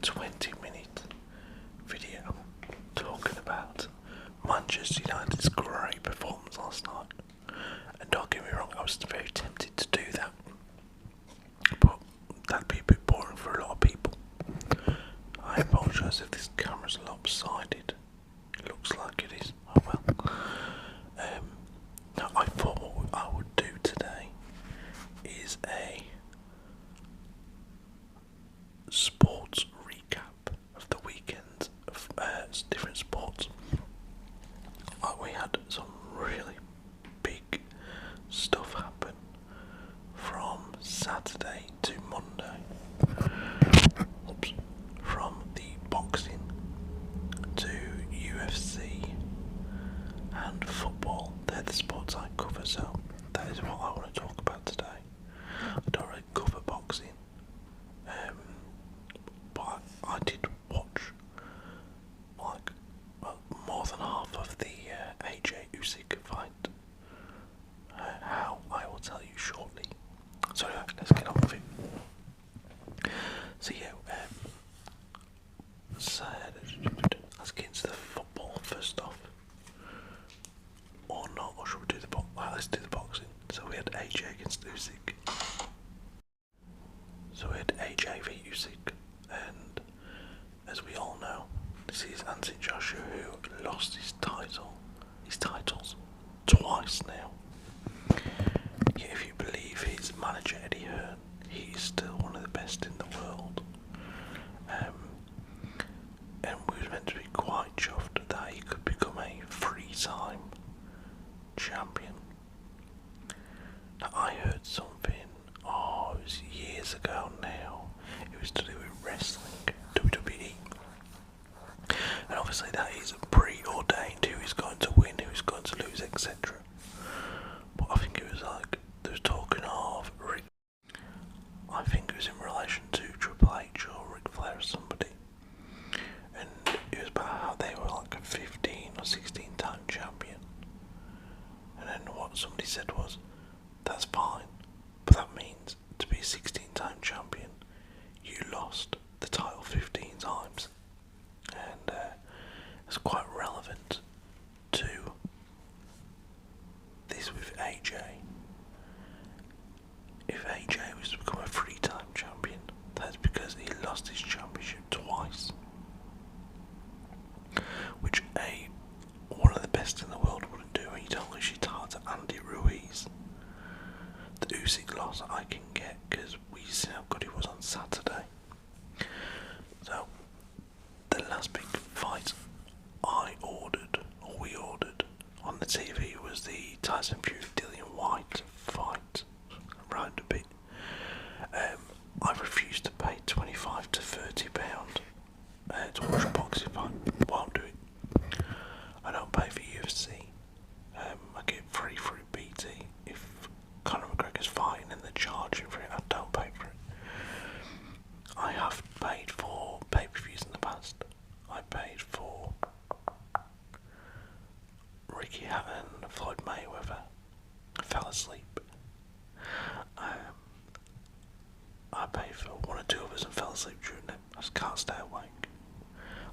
20-minute video talking about Manchester United's great performance last night. And don't get me wrong, I was very tempted to do that, but that'd be a bit boring for a lot of people. I apologise if this camera's lopsided. It looks like it is. Oh well. Now I thought what I would do today is a sports recap of the weekend of different sports. We had some really big stuff happen from Saturday to Monday. From the boxing to UFC and football. They're the sports I cover, so that is what I want to talk about today. I don't really cover boxing, but I did watch more than half of the AJ Usyk fight. How, I will tell you shortly. So anyway, let's get on with it. So yeah, let's get into the football first off. Or not, or should we do the boxing? Well, let's do the boxing. So we had AJ against Usyk. So we had AJ v Usyk, and as we all know, this is Anthony Joshua, who lost his titles twice now. Yet if you believe his manager Eddie Hearn, he is still one of the best in the world. And we were meant to be quite chuffed that he could become a three-time champion. Now I heard something, it was years ago now, it was to do with wrestling, WWE. And obviously that is preordained, who is going to win, who is going to lose, etc. But I think it was like, there was talking of I think it was in relation to Triple H or Ric Flair or somebody. And it was about how they were like a 15 or 16 time champion. And then what somebody said was, that's fine, but that means to be a 16 time champion, you lost the title 15 times. And it's quite relevant to this with AJ. If AJ was to become a 3-time champion, that's because he lost his championship twice, which one of the best in the world wouldn't do. And you don't lose your title to Andy Ruiz. The Usyk loss I can get because we see how good he was on Saturday. So the last big fight we ordered on the TV was the Tyson Fury Dillian White fight. Round a bit. I refused to pay £25 to £30 to watch a boxing fight. Won't do it. I don't pay for UFC. I get free through BT. If Conor McGregor's fighting and they're charging for it, I don't pay for it. I have paid for pay-per-views in the past. I paid for Ricky Hatton, Floyd Mayweather. I fell asleep. I paid for one or two others and fell asleep during them. I just can't stay awake.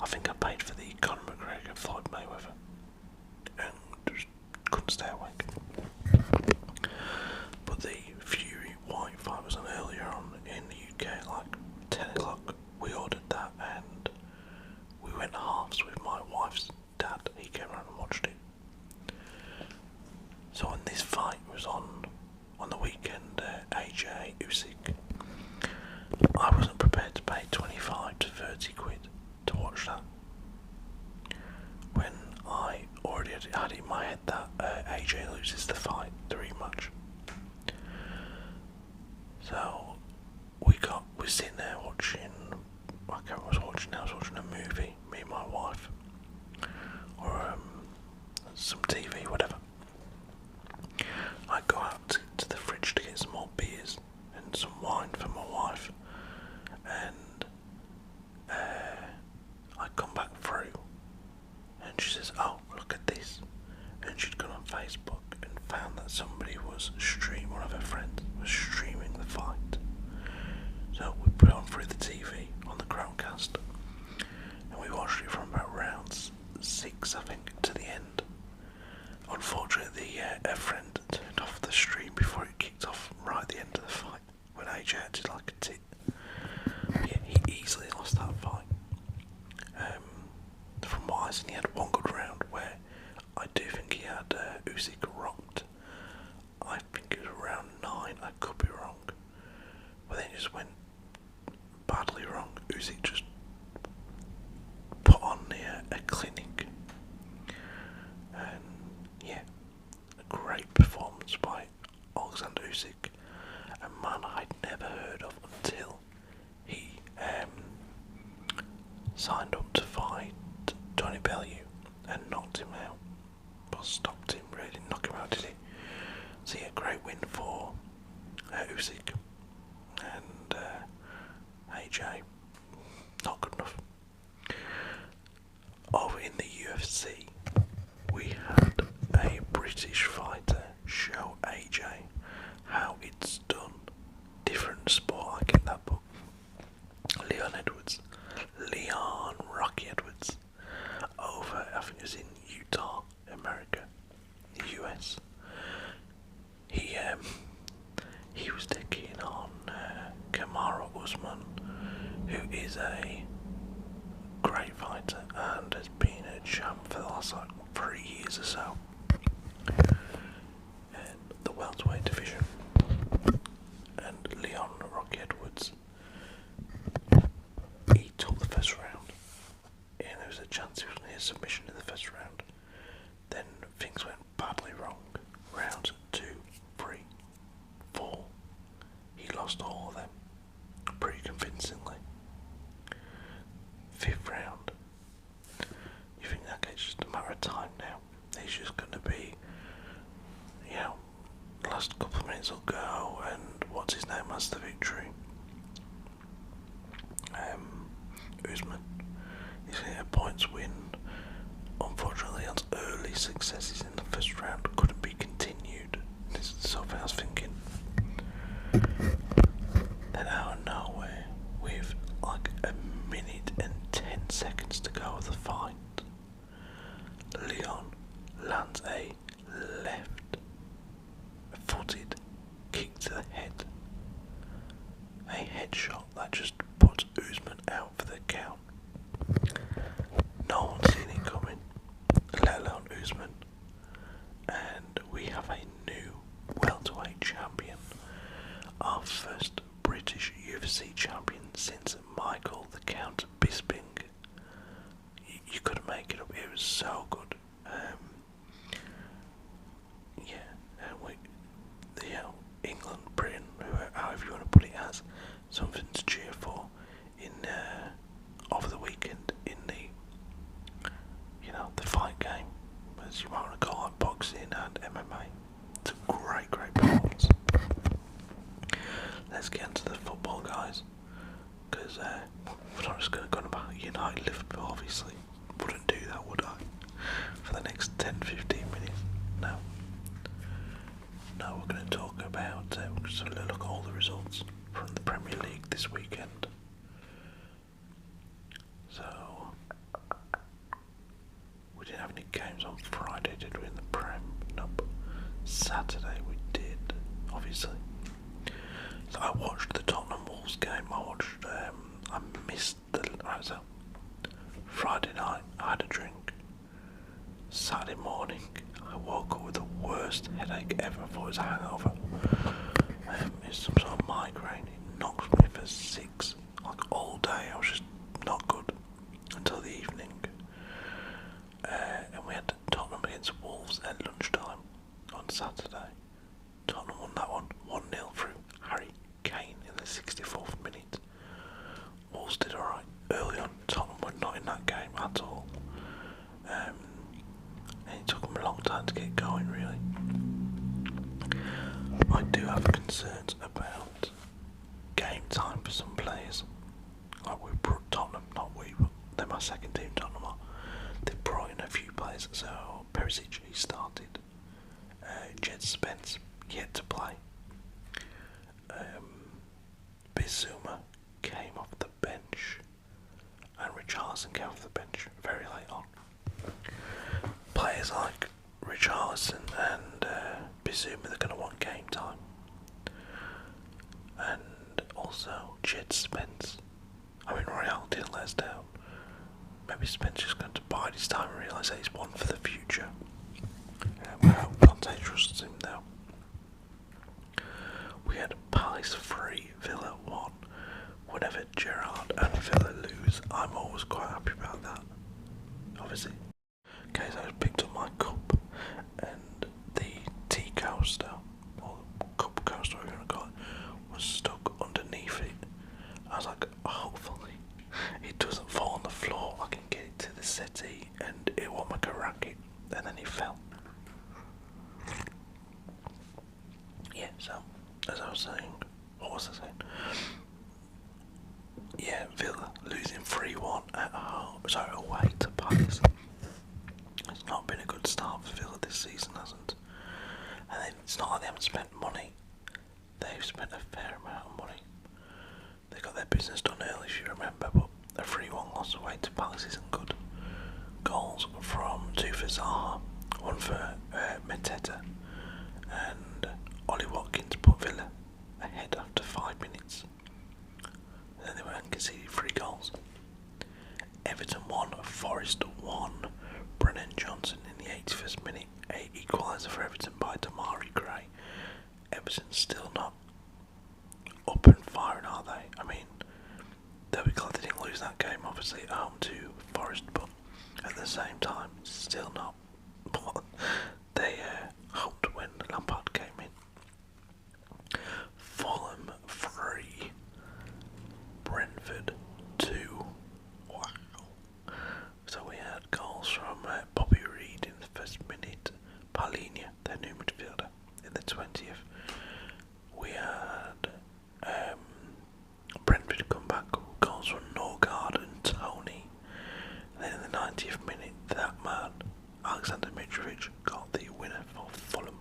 I think I paid for the Conor McGregor, Floyd Mayweather, and just couldn't stay awake. But the Fury White fight was on earlier on in the UK, like 10 o'clock. We ordered that and we went halves with my wife's dad. He came around and watched it. So when this fight was on the weekend, AJ Usyk, I wasn't prepared to pay 25 to 30 quid to watch that, when I already had it in my head that AJ loses the fight, the rematch. So we're sitting there watching, I can't remember what I was watching now, I was watching a movie, me and my wife, or some TV, whatever. I go out to the fridge to get some more beers and some wine for my wife, and I come back through and she says, oh, look at this. And she'd gone on Facebook and found that somebody was streaming, one of her friends was streaming the fight. So we put it on through the TV on the Chromecast, 6, I think, to the end. Unfortunately, a friend turned off the stream before it kicked off right at the end of the fight, when AJ acted like a tit. Yeah, he easily lost that fight. From what I seen, he had one good round where I do think he had Usyk rocked. I think it was around 9, I could be wrong. But then it just went badly wrong. Usyk just put on a clinic. And yeah, a great performance by Oleksandr Usyk, a man I'd never heard of until he signed up to fight Johnny Bellew and knocked him out. But stopped him, really didn't knock him out, did he? So yeah, great win for Usyk. And AJ, not good enough. Over in the UFC, we had a British fighter show AJ how it's done. Different sport, I get that, but Leon Rocky Edwards, over, I think it was in Utah, America, the US. He was taking on Kamaru Usman, who is a great fighter and has been a champ for the last 3 years or so in the welterweight division. And Leon Rocky Edwards, he took the first round, and there was a chance he was near submission in the first round. Then things went badly wrong. Rounds 2, 3, 4, he lost all of them pretty convincingly. 5th round, you think, okay, it's just a matter of time now. He's just going to be, last couple of minutes will go, and what's his name has the victory. Usman, he's going to get a points win. Unfortunately, Leon's early successes in the first round couldn't be continued. This is something I was thinking. Then out of nowhere, with like 1 minute and 10 seconds to go of the fight, Leon lands a left-footed kick to the head. A headshot that just puts Usman out for the count. No one's seen it coming, let alone Usman. And we have a new welterweight champion. Our first British UFC champion since Michael the Count Bisping. You couldn't make it up, it was so good. England, Britain, however you want to put it, has something to cheer for in over the weekend in the fight game, as you might want to call it, boxing and MMA. It's a great performance. Let's get into the football, guys, because we're not just going to go about United, Liverpool, obviously. Wouldn't do that, would I? For the next 10-15 minutes. No, we're going to talk about, we're just going to look at all the results from the Premier League this weekend. So, we didn't have any games on Friday, did we, in the Prem? Nope. Saturday we did, obviously. So I watched the Tottenham Wolves game. I missed so Friday night I had a drink. Saturday morning I woke up with the worst headache ever. I thought it was a hangover. It's some sort of migraine. It knocked me for 6. Like all day I was just not good until the evening. And we had Tottenham against Wolves at lunchtime on Saturday. Tottenham won that one 1-0 through Harry Kane in the 64th minute. Wolves did alright early on. Tottenham were not in that game at all. And it took them a long time to get going, really. I do have concerns about game time for some players. Like we brought Tottenham, not we, but they're my second team, Tottenham are. They brought in a few players, so Perisic, he started. Jed Spence, yet to play. Bizuma came off the bench, and Richarlison came off the bench very late on. assuming they're going to want game time. And also, Jed Spence. I mean, Royale didn't let us down. Maybe Spencer's going to bide his time and realise that he's one for the future. I hope Dante trusts him now. We had Palace 3, Villa 1. Whenever Gerrard and Villa lose, I'm always quite happy about that. Obviously. Okay, so I picked up my cup and the tea coaster, or cup coaster, whatever you want to call it, was stuck underneath it. I was like, hopefully it doesn't fall on the floor. I can get it to the settee and it won't make a racket. And then it fell. Yeah, so as I was saying, what was I saying? Yeah, Villa losing 3-1 at home, sorry, away to Palace. It's not been a good start for Villa this season, hasn't? And then it's not like they haven't spent money. They've spent a fair amount of money. They got their business done early, if you remember, but a 3-1 loss away to Palace isn't good. Goals from 2 for Zaha, 1 for Mateta, and Ollie Watkins put Villa ahead after 5 minutes. And then they went and conceded 3 goals. Everton 1, Forest 1, Brennan Johnson in the 81st minute, a equaliser for Everton by Damari Gray. Everton's still not up and firing, are they? I mean, they'll be glad they didn't lose that game, obviously, at home to Forest, but at the same time, still not what they hoped when Lampard came in. Fulham 3, Brentford 2. Wow. So we had goals from Bobby Reed in the first minute, Paulinho, their new midfielder, in the 20th. We had Brentford come back, goals from Norgard and Tony. And then in the 90th minute, that man, Alexander Mitrovic, got the winner for Fulham.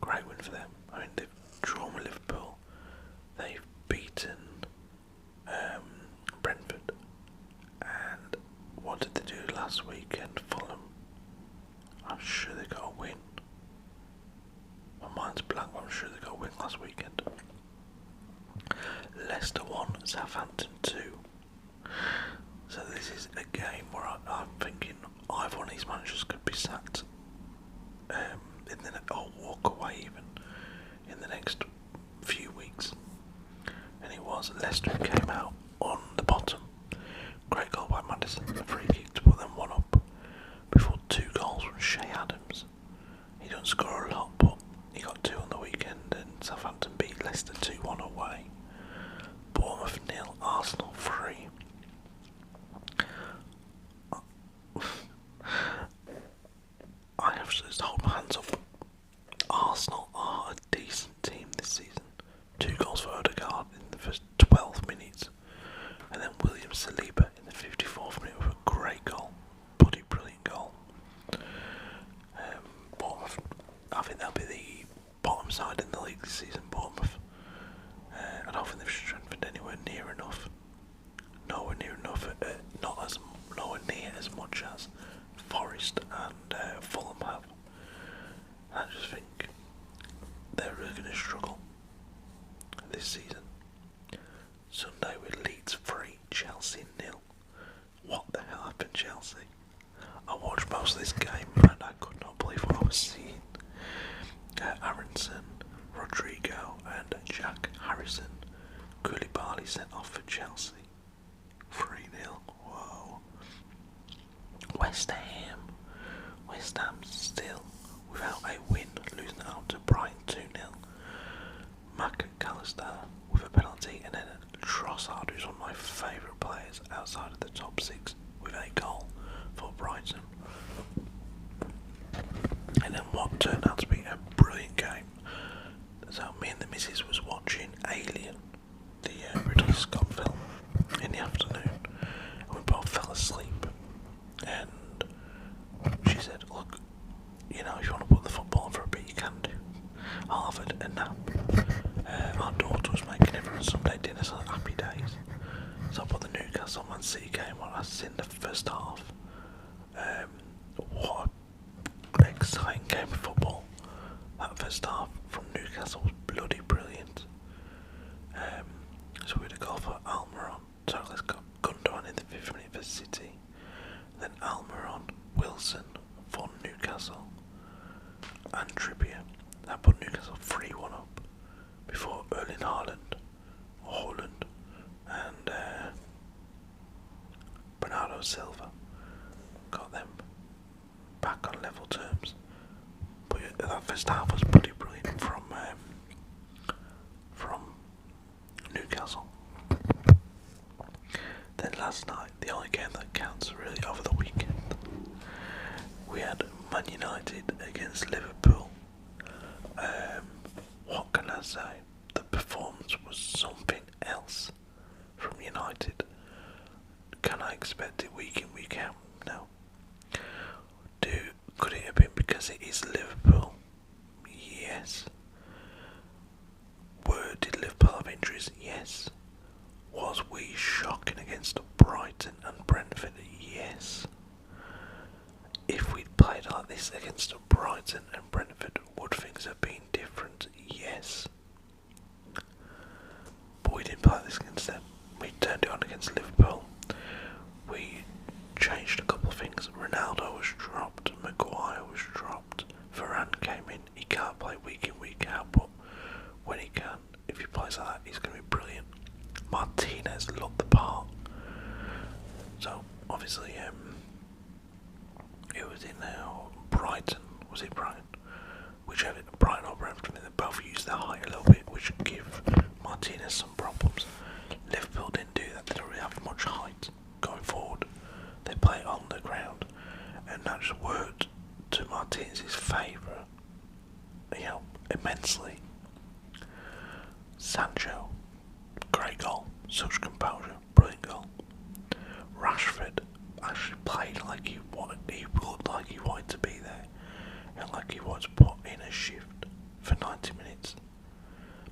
Great win for them. I mean, they've drawn with Liverpool. They've beaten Brentford. And what did they do last weekend? Fulham. I'm sure they got a win. My mind's blank, but I'm sure they got a win last weekend. Leicester 1, Southampton 2. So this is a game where I'm thinking either one of these managers could be sacked or walk away even in the next few weeks. And it was Leicester who came out on the bottom. Great goal by Madison, a free kick to put them 1 up before 2 goals from Shea Adams. He doesn't score a lot, but he got 2 on the weekend, and Southampton beat Leicester 2-1 away. Bournemouth 0, Arsenal 3. I have to just hold my hands up. Arsenal are a decent team this season. 2 goals for Odegaard in the first 12 minutes. And then William Saliba in the 54th minute with a great goal. Bloody brilliant goal. Bournemouth, I think they'll be the bottom side in the league this season, Bournemouth. I don't think they've strengthened anywhere near enough. Nowhere near enough. Nowhere near as much as Forest and Fulham have. I just think they're really going to struggle this season. Sunday with Leeds 3, Chelsea 0. What the hell happened, Chelsea? I watched most of this game and I could not believe what I was seeing. Aronson, Rodrigo and Jack Harrison. Koulibaly sent off for Chelsea. 3-0. Whoa. West Ham still without a win, losing out to Brighton 2-0. McAllister with a penalty, and then Trossard, who's one of my favourite players outside of the top 6, with a goal for Brighton. And then what turned out to be a brilliant game. So me and the missus was watching Alien, the Ridley Scott film, in the afternoon, and we both fell asleep. And she said, look, you know, if you want to put the football on for a bit, you can do. I'll have a nap. Our daughter was making everyone Sunday dinner, so happy days. So I put the Newcastle Man City game on. I was in the first half. What an exciting game of football. Bernardo Silva. Got them back on level terms. But that first half was pretty brilliant from Newcastle. Then last night, the only game that counts really over the weekend, we had Man United against Liverpool. What can I say? The performance was something else from United. Can I expect it week in, week out? No. Could it have been because it is Liverpool? Yes. Did Liverpool have injuries? Yes. Was we shocking against Brighton and Brentford? Yes. If we'd played like this against Brighton and Brentford, would things have been different? Yes. But we didn't play this against them. We turned it on against Liverpool. We changed a couple of things. Ronaldo was dropped, Maguire was dropped, Varane came in. He can't play week in, week out, but when he can, if he plays like that, he's going to be brilliant. Martinez looked the part. So, obviously, it was in Brighton. Was it Brighton? Whichever, Brighton or Brentford, they both used their height a little bit, which give Martinez some problems. Liverpool didn't do that. They don't really have much height going forward. They play on the ground, and that just worked to Martinez's favour, immensely. Sancho, great goal, such composure, brilliant goal. Rashford actually played like he looked like he wanted to be there, and like he wanted to put in a shift for 90 minutes.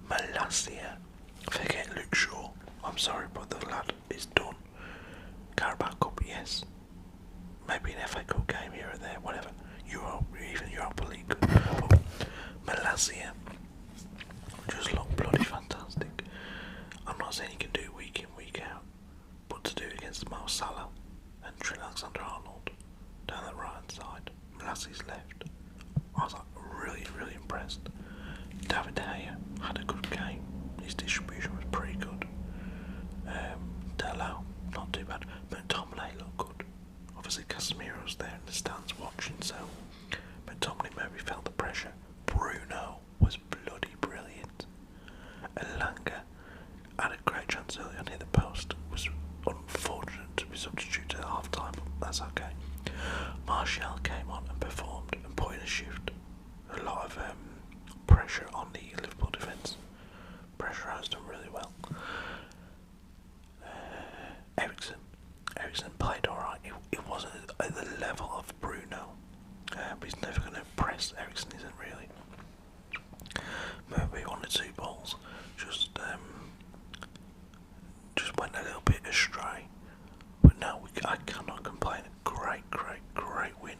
Malacia, forget Luke Shaw. I'm sorry, but the lad is done. Carabao Cup, yes. Maybe an FA Cup game here or there, whatever. Even Europa League. But Malacia just looked bloody fantastic. I'm not saying he can do it week in, week out, but to do it against Mo Salah and Alexander-Arnold down the right hand side, Malacia's left, I was like really, really impressed. David De Gea had a good game. His distribution was pretty good. Delo, not too bad. McTominay looked good. Obviously Casemiro's there in the stands watching, so McTominay maybe felt the pressure. Bruno was bloody brilliant. Elanga had a great chance early on, hit the post. Was unfortunate to be substituted at half time, but that's okay. Martial came on and performed and put in a shift. A lot of pressure on the Liverpool defence. Pressurised them really well. Eriksen played alright. It wasn't at the level of Bruno, but he's never going to impress. Eriksen isn't really. Maybe 1 or 2 balls just went a little bit astray. But no, I cannot complain. A great win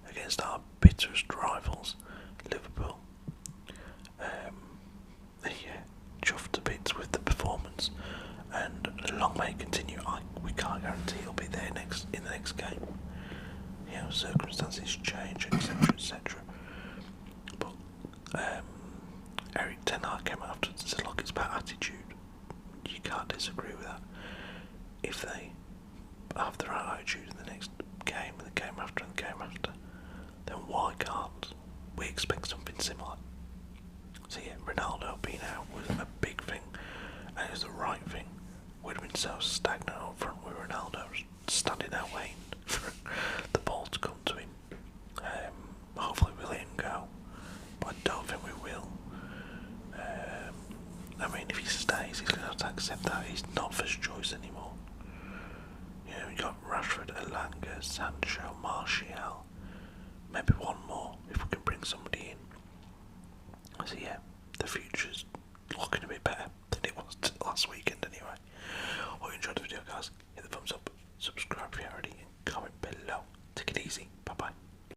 against our bitterest rivals, Liverpool. Yeah, chuffed to bits with the performance, and long may it continue. We can't guarantee he'll be there in the next game. Circumstances change, etc. But Eric Ten Hag came after and said, look, it's about attitude. You can't disagree with that. If they have the right attitude in the next game, and the game after, and the game after, then why can't we expect something similar? So yeah, Ronaldo being out was a big thing, and it was the right thing. We'd have been so stagnant up front with Ronaldo standing there waiting for the ball to come to him. Hopefully we'll let him go, but I don't think we will. I mean, if he stays, he's going to have to accept that he's not first choice anymore. We got Rashford, Elanga, Sancho, Martial, maybe one more if we can bring somebody in. So yeah, the future's